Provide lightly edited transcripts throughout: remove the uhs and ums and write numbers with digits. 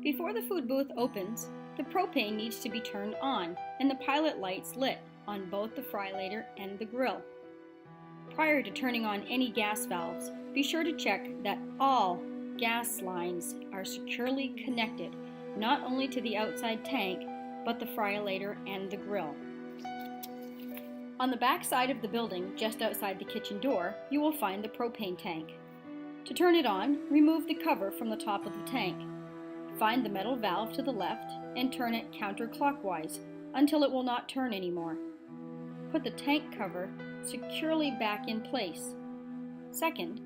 Before the food booth opens, the propane needs to be turned on and the pilot lights lit on both the frylater and the grill. Prior to turning on any gas valves, be sure to check that all gas lines are securely connected, not only to the outside tank, but the frylater and the grill. On the back side of the building, just outside the kitchen door, you will find the propane tank. To turn it on, remove the cover from the top of the tank. Find the metal valve to the left and turn it counterclockwise until it will not turn anymore. Put the tank cover securely back in place. Second,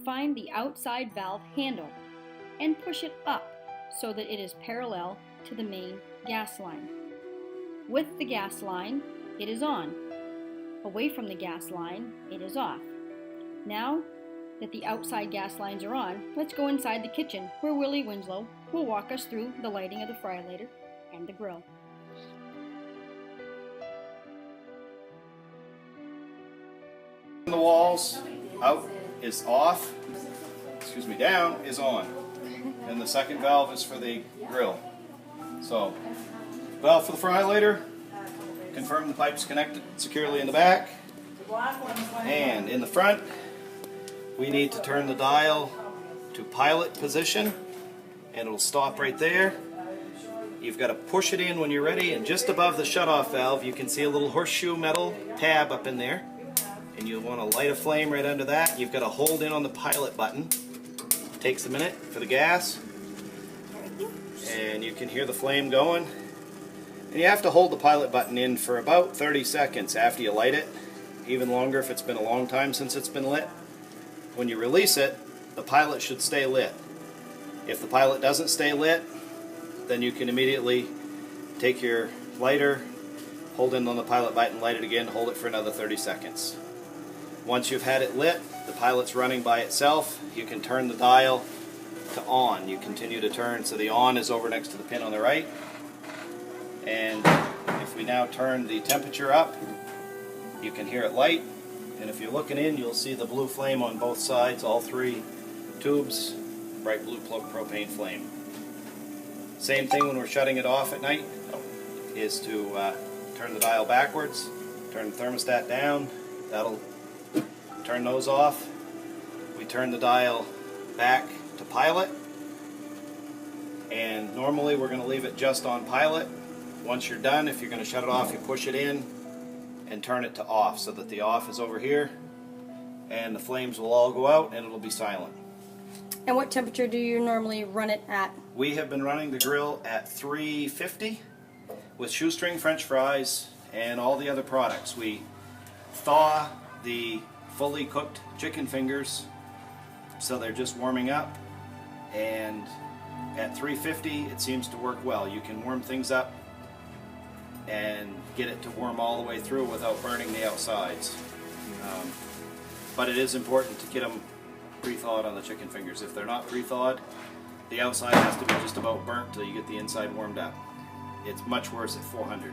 find the outside valve handle and push it up so that it is parallel to the main gas line. With the gas line, it is on. Away from the gas line, it is off. Now that the outside gas lines are on, let's go inside the kitchen where Willie Winslow will walk us through the lighting of the frylater and the grill. The walls out is off, down is on, and the second valve is for the grill. So, valve for the frylater, confirm the pipe's connected securely in the back, and in the front we need to turn the dial to pilot position and it'll stop right there. You've got to push it in when you're ready, and just above the shutoff valve you can see a little horseshoe metal tab up in there, and you'll want to light a flame right under that. You've got to hold in on the pilot button. It takes a minute for the gas, and you can hear the flame going. And you have to hold the pilot button in for about 30 seconds after you light it, even longer if it's been a long time since it's been lit. When you release it, the pilot should stay lit. If the pilot doesn't stay lit, then you can immediately take your lighter, hold in on the pilot button, light it again, hold it for another 30 seconds. Once you've had it lit, the pilot's running by itself, you can turn the dial to on. You continue to turn, so the on is over next to the pin on the right. And if we now turn the temperature up, you can hear it light. And if you're looking in, you'll see the blue flame on both sides, all three tubes, bright blue propane flame. Same thing when we're shutting it off at night, is to turn the dial backwards, turn the thermostat down, that'll turn those off. We turn the dial back to pilot, and normally we're going to leave it just on pilot. Once you're done, if you're going to shut it off, you push it in and turn it to off, so that the off is over here, and the flames will all go out and it'll be silent. And what temperature do you normally run it at? We have been running the grill at 350 with shoestring French fries and all the other products. We thaw the fully cooked chicken fingers so they're just warming up, and at 350 it seems to work well. You can warm things up and get it to warm all the way through without burning the outsides. But it is important to get them pre-thawed on the chicken fingers. If they're not pre-thawed, the outside has to be just about burnt till you get the inside warmed up. It's much worse at 400.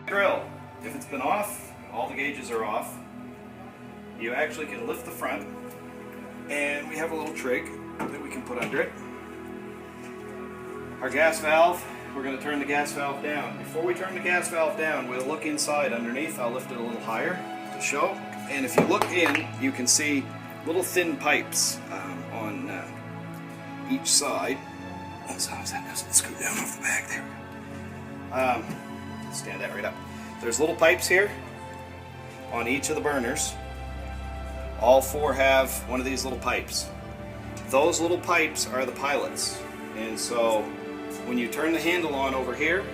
Grill, if it's been off, all the gauges are off, you actually can lift the front, and we have a little trig that we can put under it. Our gas valve, we're going to turn the gas valve down. Before we turn the gas valve down, we'll look inside underneath. I'll lift it a little higher to show. And if you look in, you can see little thin pipes on each side. As long as that doesn't screw down off the back there. Stand that right up. There's little pipes here on each of the burners. All four have one of these little pipes. Those little pipes are the pilots. And so when you turn the handle on over here,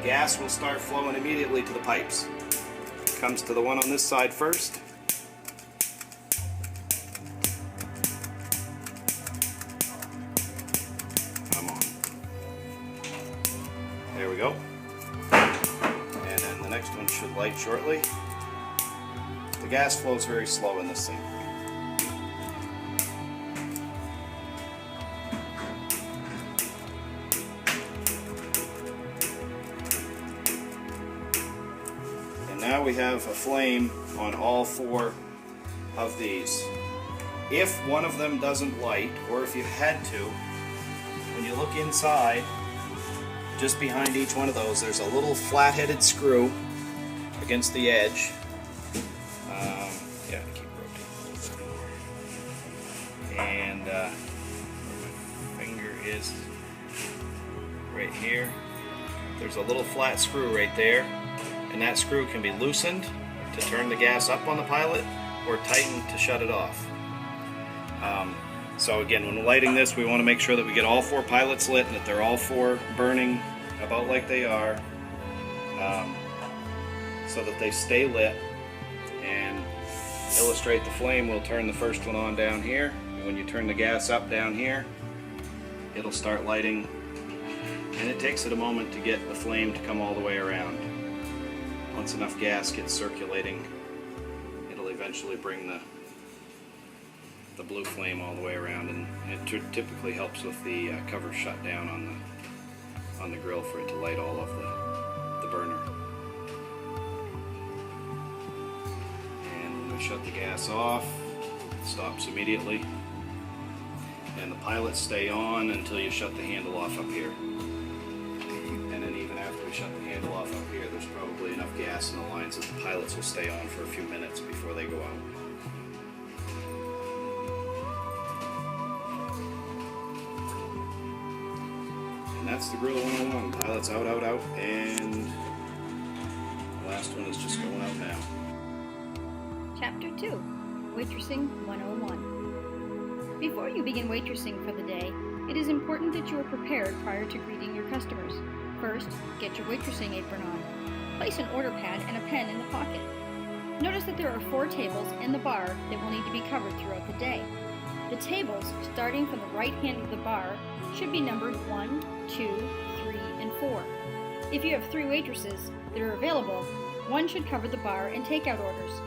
gas will start flowing immediately to the pipes. It comes to the one on this side first. Come on. There we go. And then the next one should light shortly. The gas flows very slow in this thing. Now now we have a flame on all 4 of these. If one of them doesn't light, or if you had to, when you look inside, just behind each one of those, there's a little flat-headed screw against the edge. Yeah, keep rotating. And where my finger is, right here, there's a little flat screw right there, and that screw can be loosened to turn the gas up on the pilot or tightened to shut it off. So again, when lighting this, we want to make sure that we get all 4 pilots lit and that they're all 4 burning about like they are, so that they stay lit. And illustrate the flame, we'll turn the first one on down here, and when you turn the gas up down here, it'll start lighting, and it takes it a moment to get the flame to come all the way around. Once enough gas gets circulating, it'll eventually bring the blue flame all the way around, and it typically helps with the cover shut down on the grill for it to light all of the burner. And when we shut the gas off, it stops immediately, and the pilots stay on until you shut the handle off up here. And then even after we shut the handle off up here, there's probably enough gas in the lines that the pilots will stay on for a few minutes before they go out. And that's the Grill 101. Pilots out, out, out, and the last one is just going out now. Chapter 2, Waitressing 101. Before you begin waitressing for the day, it is important that you are prepared prior to greeting your customers. First, get your waitressing apron on. Place an order pad and a pen in the pocket. Notice that there are 4 tables and the bar that will need to be covered throughout the day. The tables, starting from the right hand of the bar, should be numbered 1, 2, 3, and 4. If you have 3 waitresses that are available, 1 should cover the bar and takeout orders.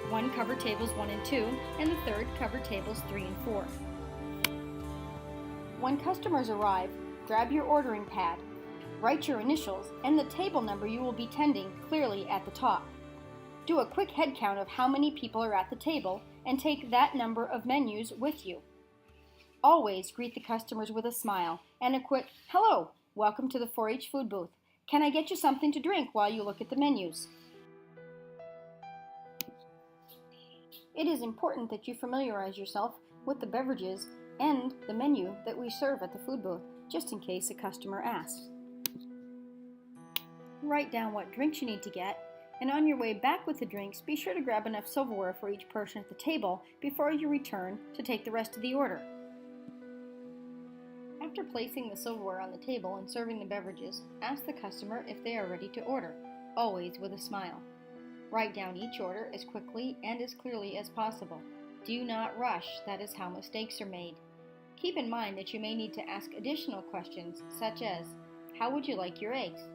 1 cover tables 1 and 2, and the 3rd cover tables 3 and 4. When customers arrive, grab your ordering pad, write your initials and the table number you will be tending clearly at the top. Do a quick head count of how many people are at the table and take that number of menus with you. Always greet the customers with a smile and a quick, "Hello, welcome to the 4-H food booth. Can I get you something to drink while you look at the menus?" It is important that you familiarize yourself with the beverages and the menu that we serve at the food booth, just in case a customer asks. Write down what drinks you need to get, and on your way back with the drinks, be sure to grab enough silverware for each person at the table before you return to take the rest of the order. After placing the silverware on the table and serving the beverages, ask the customer if they are ready to order, always with a smile. Write down each order as quickly and as clearly as possible. Do not rush, that is how mistakes are made. Keep in mind that you may need to ask additional questions, such as, "How would you like your eggs?"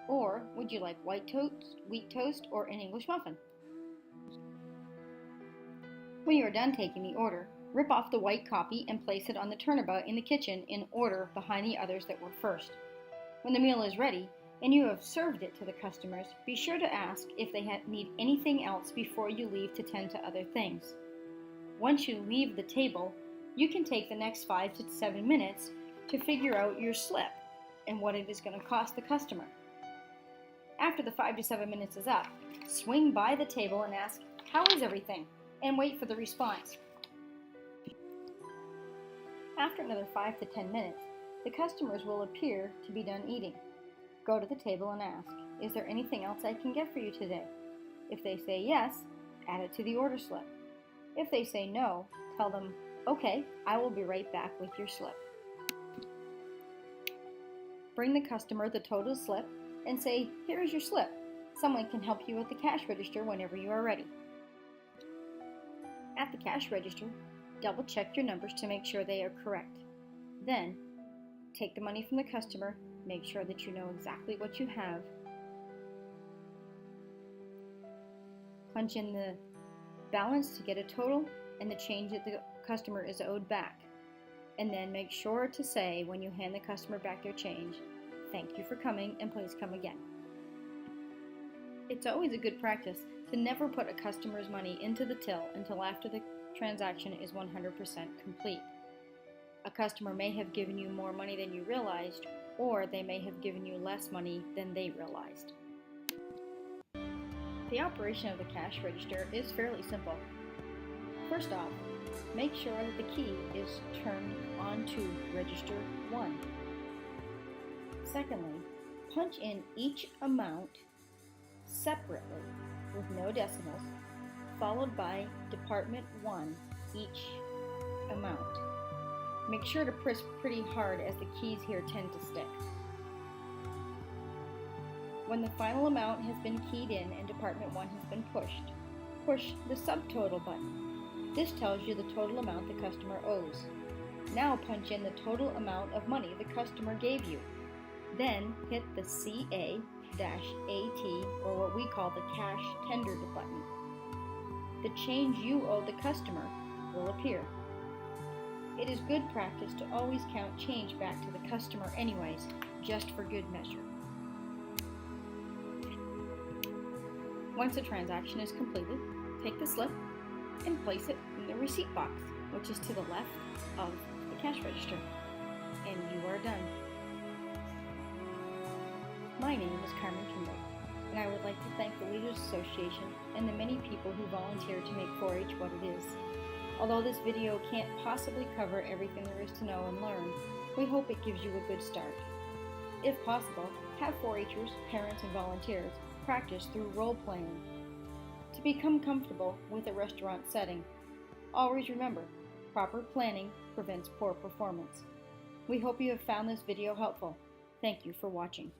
Or, "Would you like white toast, wheat toast, or an English muffin?" When you are done taking the order, rip off the white copy and place it on the turnabout in the kitchen in order behind the others that were first. When the meal is ready, and you have served it to the customers, be sure to ask if they need anything else before you leave to tend to other things. Once you leave the table, you can take the next 5 to 7 minutes to figure out your slip and what it is going to cost the customer. After the 5 to 7 minutes is up, swing by the table and ask, "How is everything?" and wait for the response. After another 5 to 10 minutes, the customers will appear to be done eating. Go to the table and ask, "Is there anything else I can get for you today?" If they say yes, add it to the order slip. If they say no, tell them, "Okay, I will be right back with your slip." Bring the customer the total slip and say, "Here is your slip. Someone can help you at the cash register whenever you are ready." At the cash register, double check your numbers to make sure they are correct. Then, take the money from the customer, make sure that you know exactly what you have. Punch in the balance to get a total and the change that the customer is owed back. And then make sure to say, when you hand the customer back their change, "Thank you for coming and please come again." It's always a good practice to never put a customer's money into the till until after the transaction is 100% complete. A customer may have given you more money than you realized, or they may have given you less money than they realized. The operation of the cash register is fairly simple. First off, make sure that the key is turned onto register 1. Secondly, punch in each amount separately with no decimals, followed by Department 1 each amount. Make sure to press pretty hard as the keys here tend to stick. When the final amount has been keyed in and Department 1 has been pushed, push the subtotal button. This tells you the total amount the customer owes. Now punch in the total amount of money the customer gave you. Then hit the CA-AT, or what we call the cash tendered button. The change you owe the customer will appear. It is good practice to always count change back to the customer anyways, just for good measure. Once the transaction is completed, take the slip and place it in the receipt box, which is to the left of the cash register, and you are done. My name is Carmen Kimball, and I would like to thank the Leaders Association and the many people who volunteer to make 4-H what it is. Although this video can't possibly cover everything there is to know and learn, we hope it gives you a good start. If possible, have 4-Hers, parents, and volunteers practice through role-playing to become comfortable with a restaurant setting. Always remember, proper planning prevents poor performance. We hope you have found this video helpful. Thank you for watching.